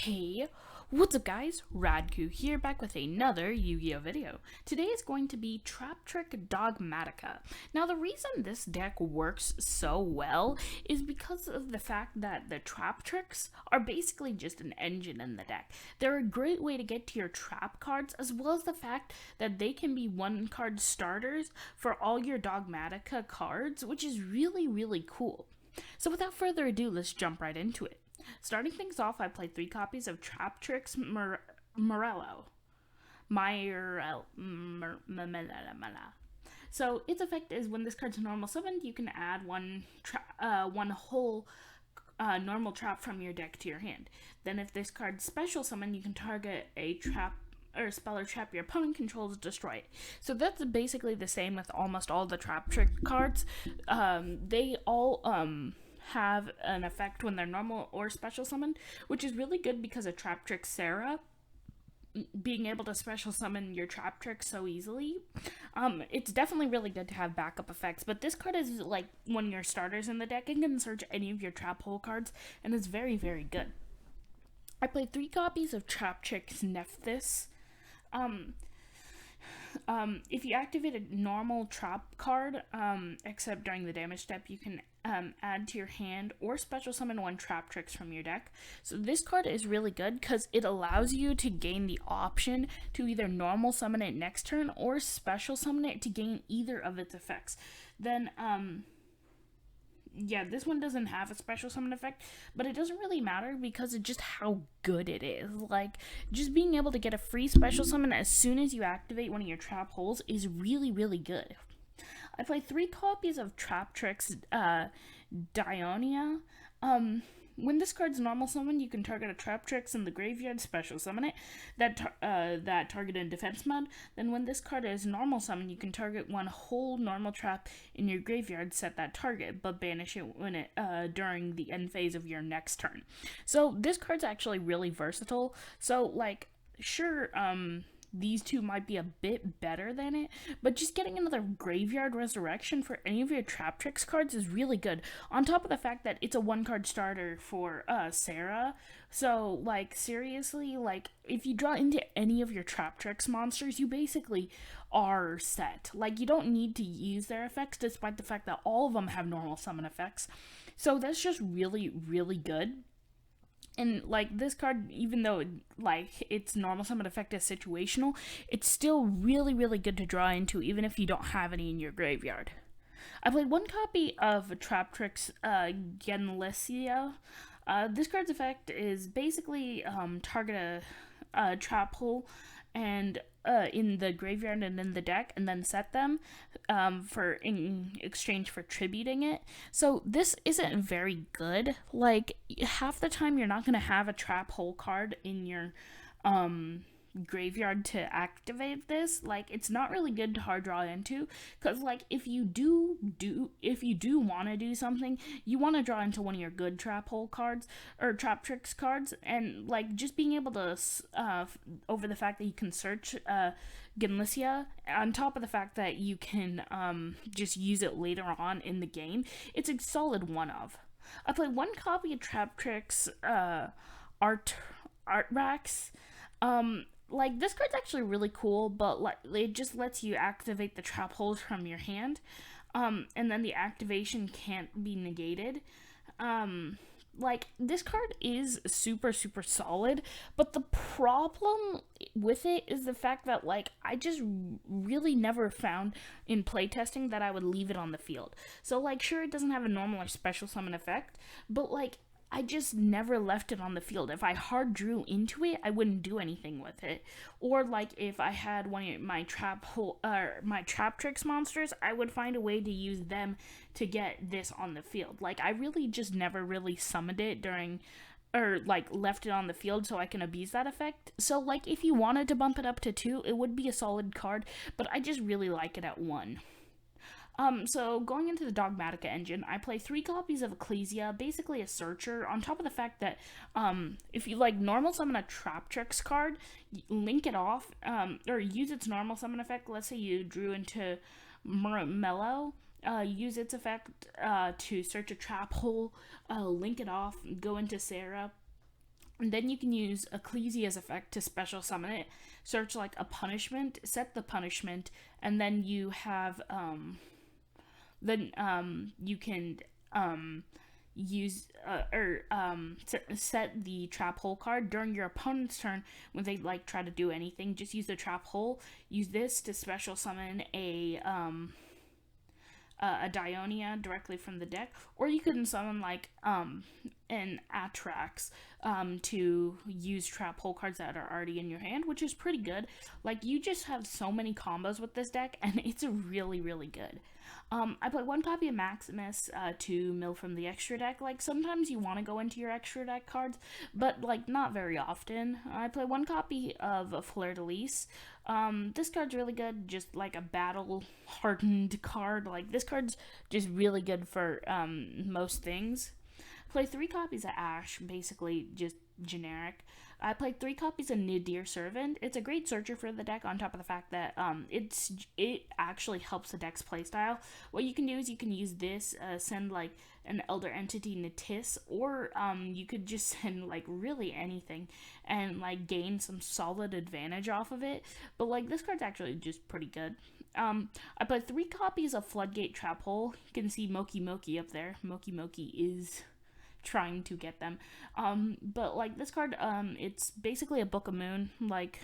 Hey, what's up guys? Radku here, back with another Yu-Gi-Oh video. Today is going to be Traptrix Dogmatika. Now the reason this deck works so well is because of the fact that the Traptrix are basically just an engine in the deck. They're a great way to get to your trap cards, as well as the fact that they can be one card starters for all your Dogmatika cards, which is really cool. So without further ado, let's jump right into it. Starting things off, I played 3 copies of Traptrix Morello. So its effect is when this card's normal summoned, you can add one whole normal trap from your deck to your hand. Then if this card's special summon, you can target a trap or spell or trap your opponent controls, destroy it. So that's basically the same with almost all the Traptrix cards. They all have an effect when they're normal or special summoned, which is really good because of Traptrix Sarah being able to special summon your Traptrix so easily. It's definitely really good to have backup effects, but this card is like one of your starters in the deck and can search any of your trap hole cards, and it's very good. I played 3 copies of Traptrix Nephthys. If you activate a normal trap card, except during the damage step, you can add to your hand or special summon one Traptrix from your deck. So this card is really good because it allows you to gain the option to either normal summon it next turn or special summon it to gain either of its effects. Then, yeah, this one doesn't have a special summon effect, but it doesn't really matter because of just how good it is. Like, just being able to get a free special summon as soon as you activate one of your trap holes is really good. I played 3 copies of Traptrix Dionia. When this card's normal summon, you can target a Traptrix in the graveyard, special summon it, that target in defense mode. Then when this card is normal summon, you can target one whole normal trap in your graveyard, set that target, but banish it when it during the end phase of your next turn. So this card's actually really versatile. So like, sure, these two might be a bit better than it, but just getting another graveyard resurrection for any of your Traptrix cards is really good, on top of the fact that it's a 1-card starter for Sarah. So like, seriously, like, if you draw into any of your Traptrix monsters, you basically are set. Like, you don't need to use their effects, despite the fact that all of them have normal summon effects. So that's just really good. And like, this card, even though like its normal summon effect is situational, it's still really good to draw into, even if you don't have any in your graveyard. I played 1 copy of Traptrix Genlesia. This card's effect is basically target a trap hole and in the graveyard and in the deck, and then set them in exchange for tributing it. So this isn't very good. Like, half the time you're not going to have a trap hole card in your graveyard to activate this. Like, it's not really good to hard draw into, because like, if you do want to do something, you want to draw into one of your good trap hole cards or Traptrix cards, and like, just being able to over the fact that you can search Genlesia, on top of the fact that you can just use it later on in the game, it's a solid one of. I played 1 copy of Traptrix Artrax. Like, this card's actually really cool, but like, it just lets you activate the trap holes from your hand, and then the activation can't be negated. Like, this card is super solid, but the problem with it is the fact that, like, I just really never found in playtesting that I would leave it on the field. So like, sure, it doesn't have a normal or special summon effect, but like, I just never left it on the field. If I hard drew into it, I wouldn't do anything with it. Or like, if I had one of my my Traptrix monsters, I would find a way to use them to get this on the field. Like, I really just never really summoned it during, or like left it on the field so I can abuse that effect. So like, if you wanted to bump it up to 2, it would be a solid card, but I just really like it at 1. So going into the Dogmatika engine, I play 3 copies of Ecclesia, basically a searcher, on top of the fact that, if you like normal summon a Traptrix card, link it off, or use its normal summon effect. Let's say you drew into Mellow, use its effect, to search a trap hole, link it off, go into Sarah, And then you can use Ecclesia's effect to special summon it, search like a punishment, set the punishment, and then you have you can use set the trap hole card during your opponent's turn when they like try to do anything. Just use the trap hole. Use this to special summon a Dionia directly from the deck, or you can summon like an Atrax to use trap hole cards that are already in your hand, which is pretty good. Like, you just have so many combos with this deck, and it's really, really good. I play one copy of Maximus to mill from the extra deck. Like, sometimes you want to go into your extra deck cards, but, like, not very often. I play one copy of a Fleur de Lis. This card's really good, just like a battle-hardened card. Like, this card's just really good for most things. Play 3 copies of Ash, basically just generic. I played 3 copies of Nadir Servant. It's a great searcher for the deck, on top of the fact that it actually helps the deck's playstyle. What you can do is you can use this, send like an Elder Entity Natis, or you could just send like really anything and like gain some solid advantage off of it. But like, this card's actually just pretty good. I played 3 copies of Floodgate Trap Hole. You can see Moki Moki up there. Moki Moki is trying to get them. But like, this card, it's basically a Book of Moon, like,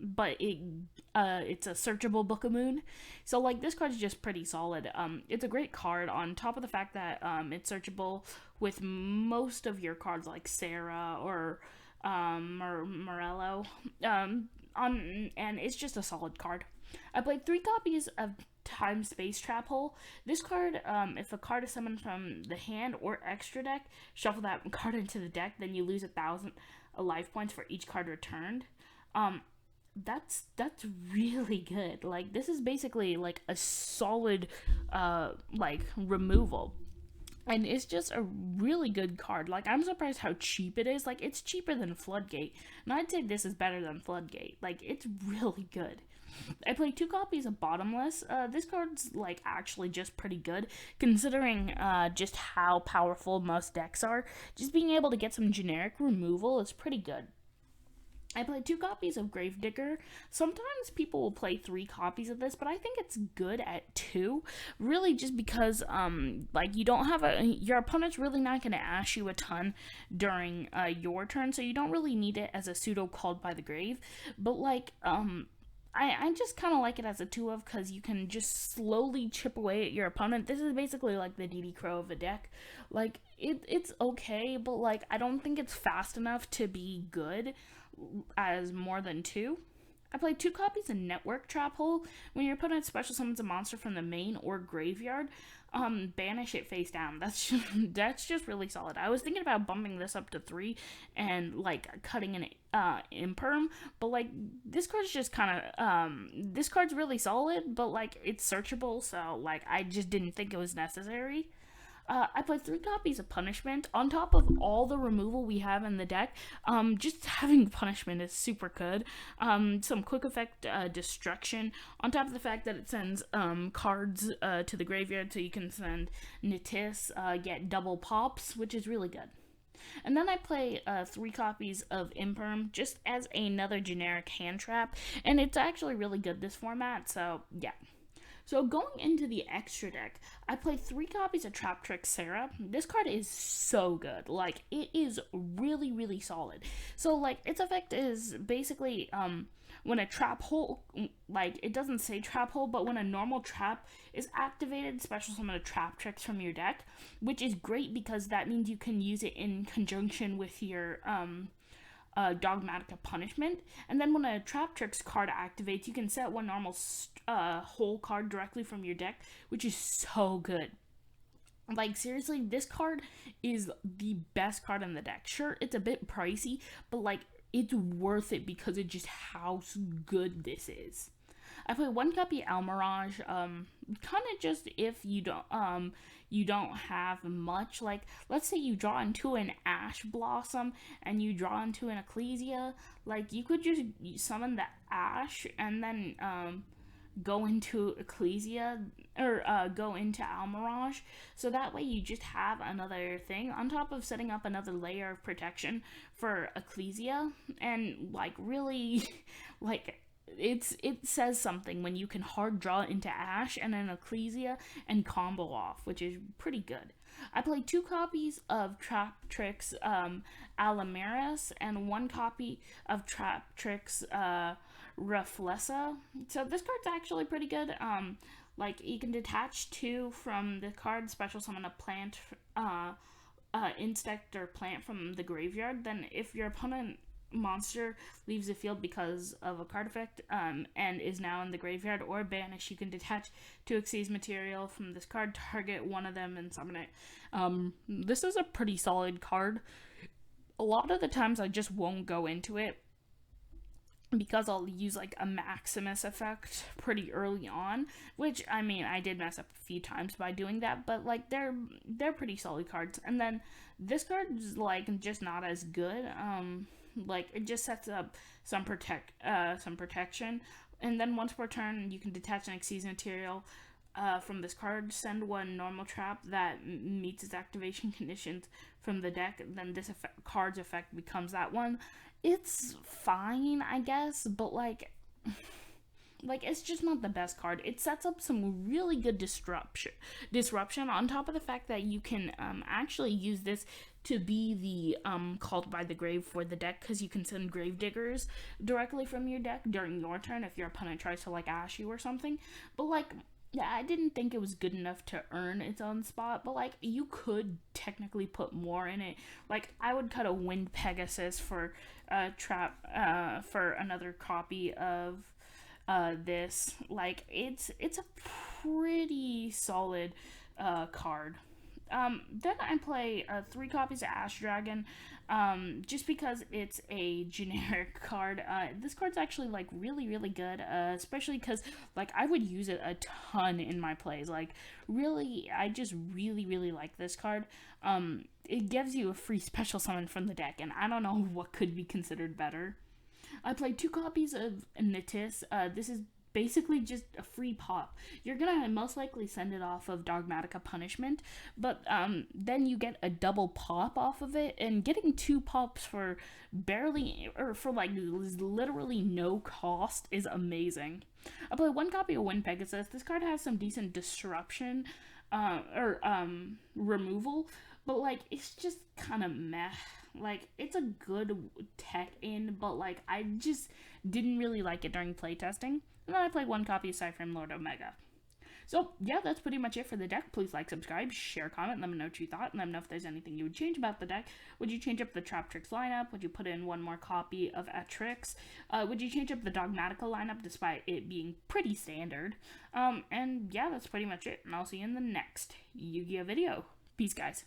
but it's a searchable Book of Moon. So like, this card's just pretty solid. It's a great card, on top of the fact that it's searchable with most of your cards like Sarah or Morello. And it's just a solid card. I played 3 copies of Time Space Trap Hole. This card, if a card is summoned from the hand or extra deck, shuffle that card into the deck, then you lose 1,000 life points for each card returned. That's really good. Like, this is basically like a solid like removal. And it's just a really good card. Like, I'm surprised how cheap it is. Like, it's cheaper than Floodgate. And I'd say this is better than Floodgate. Like, it's really good. I played 2 copies of Bottomless. This card's, like, actually just pretty good, considering just how powerful most decks are. Just being able to get some generic removal is pretty good. I played 2 copies of Gravedigger. Sometimes people will play 3 copies of this, but I think it's good at 2. Really, just because, like, you don't have your opponent's really not going to ash you a ton during your turn, so you don't really need it as a pseudo Called by the Grave. But, like, I just kind of like it as a 2 of, because you can just slowly chip away at your opponent. This is basically like the DD Crow of a deck. Like, it's okay, but, like, I don't think it's fast enough to be good as more than 2. I played 2 copies of Network Trap Hole. When your opponent special summons a monster from the main or graveyard, banish it face down. That's just really solid. I was thinking about bumping this up to 3 and like cutting an imperm, but like, this card's just kind of this card's really solid, but like, it's searchable, so like, I just didn't think it was necessary. I played 3 copies of Punishment. On top of all the removal we have in the deck, just having Punishment is super good. Some quick effect destruction, on top of the fact that it sends cards to the graveyard, so you can send Natis, get double pops, which is really good. And then I play 3 copies of Imperm, just as another generic hand trap, and it's actually really good this format, so yeah. So going into the extra deck, I played 3 copies of Traptrix Sarah. This card is so good. Like, it is really, really solid. So, like, its effect is basically, when a trap hole, like, it doesn't say trap hole, but when a normal trap is activated, special summon a Traptrix from your deck, which is great because that means you can use it in conjunction with your, Dogmatika punishment. And then when a Traptrix card activates, you can set one normal whole card directly from your deck, which is so good. Like, seriously, this card is the best card in the deck. Sure, it's a bit pricey, but like, it's worth it because of just how good this is. I play 1 copy Almirage, kind of just if you don't have much. Like, let's say you draw into an Ash Blossom and you draw into an Ecclesia, like, you could just summon the Ash and then go into Ecclesia or go into Almirage. So that way you just have another thing on top of setting up another layer of protection for Ecclesia. And like really like it says something when you can hard draw into Ash and then Ecclesia and combo off, which is pretty good. I played 2 copies of Traptrix Alamaris and 1 copy of Traptrix Reflessa. So this card's actually pretty good. Like you can detach 2 from the card, special summon a plant, insect or plant from the graveyard. Then if your opponent monster leaves the field because of a card effect and is now in the graveyard or banish, you can detach 2 Xyz material from this card, target one of them, and summon it. This is a pretty solid card. A lot of the times I just won't go into it because I'll use like a Maximus effect pretty early on, which I mean I did mess up a few times by doing that, but like they're pretty solid cards. And then this card is like just not as good. Like it just sets up some protection, and then once per turn you can detach an Xyz material from this card, send 1 normal trap that meets its activation conditions from the deck, then this card's effect becomes that one. It's fine, I guess, but like it's just not the best card. It sets up some really good disruption on top of the fact that you can actually use this to be the Called by the Grave for the deck, because you can send Grave Diggers directly from your deck during your turn if your opponent tries to like Ash you or something. But like, yeah, I didn't think it was good enough to earn its own spot, but like you could technically put more in it. Like I would cut a Wind Pegasus for for another copy of this. Like it's a pretty solid card. Then I play 3 copies of Ash Dragon, just because it's a generic card. This card's actually like really good, especially because like I would use it a ton in my plays. Like really, I just really like this card. It gives you a free special summon from the deck, and I don't know what could be considered better. I played 2 copies of Natis. This is basically just a free pop. You're gonna most likely send it off of Dogmatika Punishment, but then you get a double pop off of it, and getting 2 pops for barely, or for like literally no cost is amazing. I play 1 copy of Wind Pegasus. This card has some decent disruption or removal, but like it's just kind of meh. Like it's a good tech in, but like I just didn't really like it during playtesting. And then I played 1 copy of Cyframe Lord Omega. So yeah, that's pretty much it for the deck. Please like, subscribe, share, comment, let me know what you thought, and let me know if there's anything you would change about the deck. Would you change up the Traptrix lineup? Would you put in 1 more copy of Traptrix? Would you change up the Dogmatika lineup despite it being pretty standard? And yeah, that's pretty much it. And I'll see you in the next Yu-Gi-Oh video. Peace, guys.